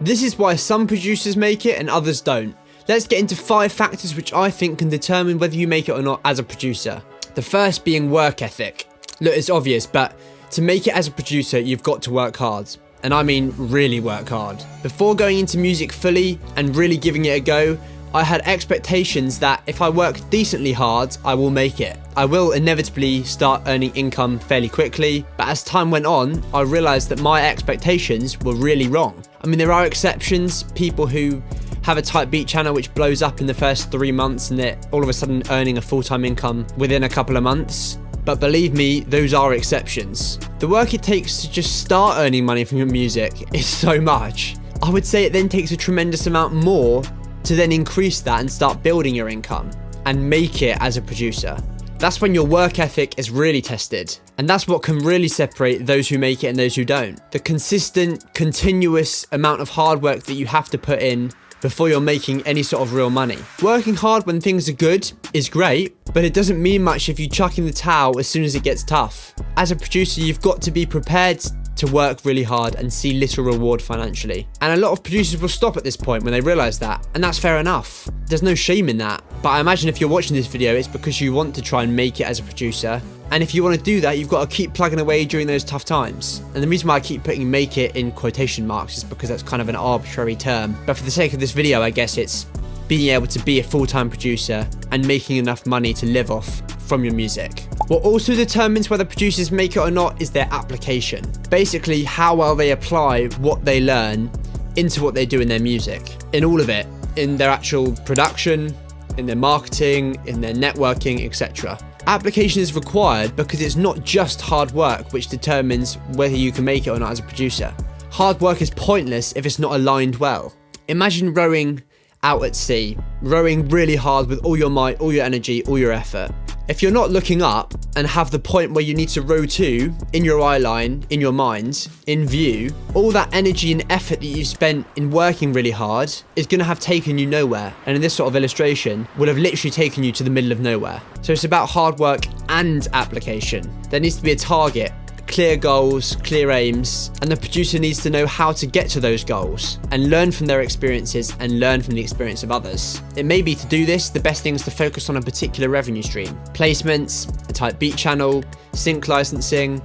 This is why some producers make it and others don't. Let's get into 5 factors which I think can determine whether you make it or not as a producer. The first being work ethic. Look, it's obvious, but to make it as a producer, you've got to work hard. And I mean really work hard. Before going into music fully and really giving it a go, I had expectations that if I work decently hard, I will make it. I will inevitably start earning income fairly quickly, but as time went on, I realized that my expectations were really wrong. I mean, there are exceptions, people who have a type beat channel which blows up in the first 3 months and they're all of a sudden earning a full-time income within a couple of months. But believe me, those are exceptions. The work it takes to just start earning money from your music is so much. I would say it then takes a tremendous amount more to then increase that and start building your income and make it as a producer. That's when your work ethic is really tested. And that's what can really separate those who make it and those who don't. The consistent, continuous amount of hard work that you have to put in before you're making any sort of real money. Working hard when things are good is great, but it doesn't mean much if you chuck in the towel as soon as it gets tough. As a producer, you've got to be prepared to work really hard and see little reward financially. And a lot of producers will stop at this point when they realize that, and that's fair enough. There's no shame in that. But I imagine if you're watching this video, it's because you want to try and make it as a producer. And if you want to do that, you've got to keep plugging away during those tough times. And the reason why I keep putting make it in quotation marks is because that's kind of an arbitrary term. But for the sake of this video, I guess it's being able to be a full-time producer and making enough money to live off from your music. What also determines whether producers make it or not is their application. Basically, how well they apply what they learn into what they do in their music. In all of it. In their actual production, in their marketing, in their networking, etc. Application is required because it's not just hard work which determines whether you can make it or not as a producer. Hard work is pointless if it's not aligned well. Imagine rowing out at sea, rowing really hard with all your might, all your energy, all your effort. If you're not looking up and have the point where you need to row to in your eye line, in your mind, in view, all that energy and effort that you spent in working really hard is going to have taken you nowhere. And in this sort of illustration, will have literally taken you to the middle of nowhere. So it's about hard work and application. There needs to be a target, clear goals, clear aims, and the producer needs to know how to get to those goals and learn from their experiences and learn from the experience of others. It may be to do this, the best thing is to focus on a particular revenue stream. Placements, a type beat channel, sync licensing,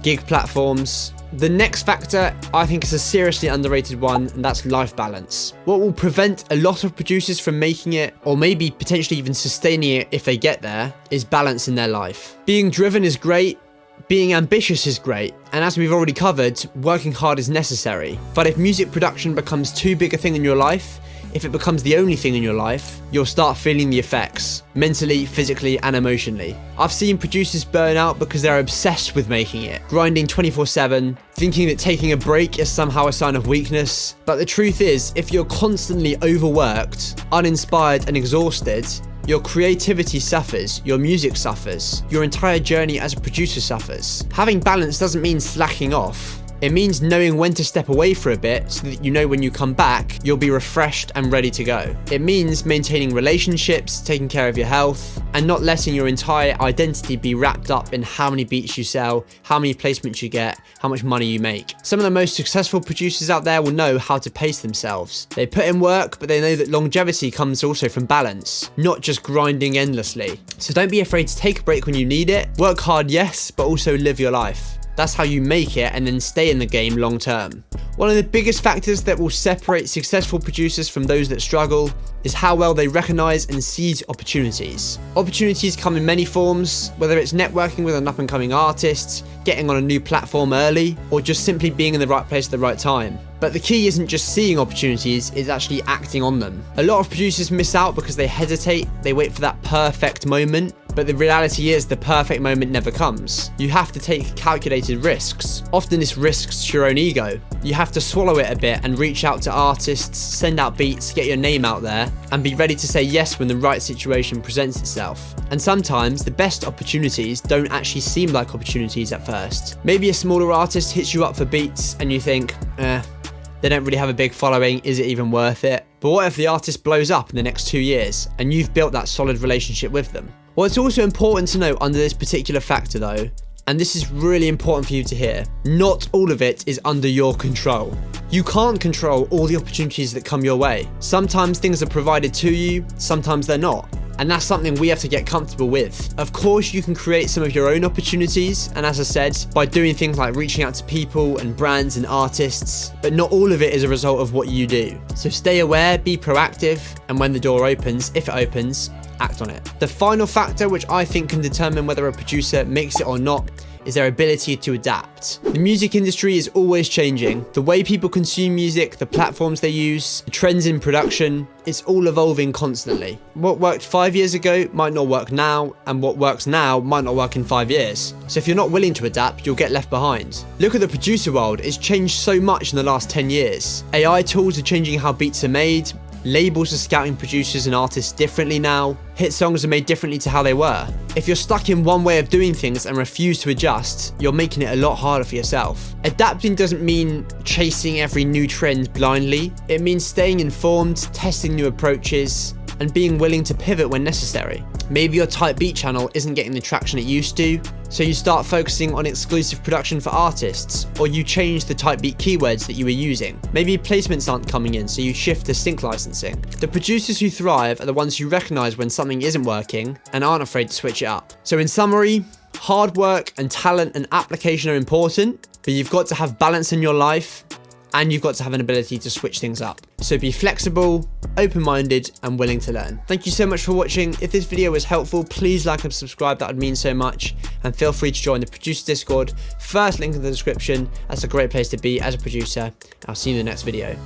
gig platforms. The next factor I think is a seriously underrated one, and that's life balance. What will prevent a lot of producers from making it, or maybe potentially even sustaining it if they get there, is balance in their life. Being driven is great, being ambitious is great, and as we've already covered, working hard is necessary. But if music production becomes too big a thing in your life, if it becomes the only thing in your life, you'll start feeling the effects, mentally, physically, and emotionally. I've seen producers burn out because they're obsessed with making it, grinding 24/7, thinking that taking a break is somehow a sign of weakness. But the truth is, if you're constantly overworked, uninspired, and exhausted, your creativity suffers, your music suffers, your entire journey as a producer suffers. Having balance doesn't mean slacking off. It means knowing when to step away for a bit so that you know when you come back, you'll be refreshed and ready to go. It means maintaining relationships, taking care of your health, and not letting your entire identity be wrapped up in how many beats you sell, how many placements you get, how much money you make. Some of the most successful producers out there will know how to pace themselves. They put in work, but they know that longevity comes also from balance, not just grinding endlessly. So don't be afraid to take a break when you need it. Work hard, yes, but also live your life. That's how you make it and then stay in the game long term. One of the biggest factors that will separate successful producers from those that struggle is how well they recognize and seize opportunities. Opportunities come in many forms, whether it's networking with an up-and-coming artist, getting on a new platform early, or just simply being in the right place at the right time. But the key isn't just seeing opportunities, it's actually acting on them. A lot of producers miss out because they hesitate, they wait for that perfect moment, but the reality is the perfect moment never comes. You have to take calculated risks. Often this risks your own ego. You have to swallow it a bit and reach out to artists, send out beats, get your name out there, and be ready to say yes when the right situation presents itself. And sometimes the best opportunities don't actually seem like opportunities at first. Maybe a smaller artist hits you up for beats and you think, they don't really have a big following, is it even worth it? But what if the artist blows up in the next 2 years and you've built that solid relationship with them? What's also important to note under this particular factor though, And this is really important for you to hear. Not all of it is under your control. You can't control all the opportunities that come your way. Sometimes things are provided to you, sometimes they're not. And that's something we have to get comfortable with. Of course, you can create some of your own opportunities, and as I said, by doing things like reaching out to people and brands and artists, but not all of it is a result of what you do. So stay aware, be proactive, and when the door opens, if it opens, act on it. The final factor which I think can determine whether a producer makes it or not is their ability to adapt. The music industry is always changing. The way people consume music, the platforms they use, the trends in production, it's all evolving constantly. What worked 5 years ago might not work now, and what works now might not work in 5 years. So if you're not willing to adapt, you'll get left behind. Look at the producer world, it's changed so much in the last 10 years. AI tools are changing how beats are made, labels are scouting producers and artists differently now, hit songs are made differently to how they were. If you're stuck in one way of doing things and refuse to adjust, you're making it a lot harder for yourself. Adapting doesn't mean chasing every new trend blindly, it means staying informed, testing new approaches, and being willing to pivot when necessary. Maybe your type beat channel isn't getting the traction it used to, so you start focusing on exclusive production for artists, or you change the type beat keywords that you were using. Maybe placements aren't coming in, so you shift to sync licensing. The producers who thrive are the ones who recognize when something isn't working and aren't afraid to switch it up. So in summary, hard work and talent and application are important, but you've got to have balance in your life, and you've got to have an ability to switch things up. So be flexible, open-minded, and willing to learn. Thank you so much for watching. If this video was helpful, please like and subscribe, that would mean so much. And feel free to join the producer Discord. First link in the description. That's a great place to be as a producer. I'll see you in the next video.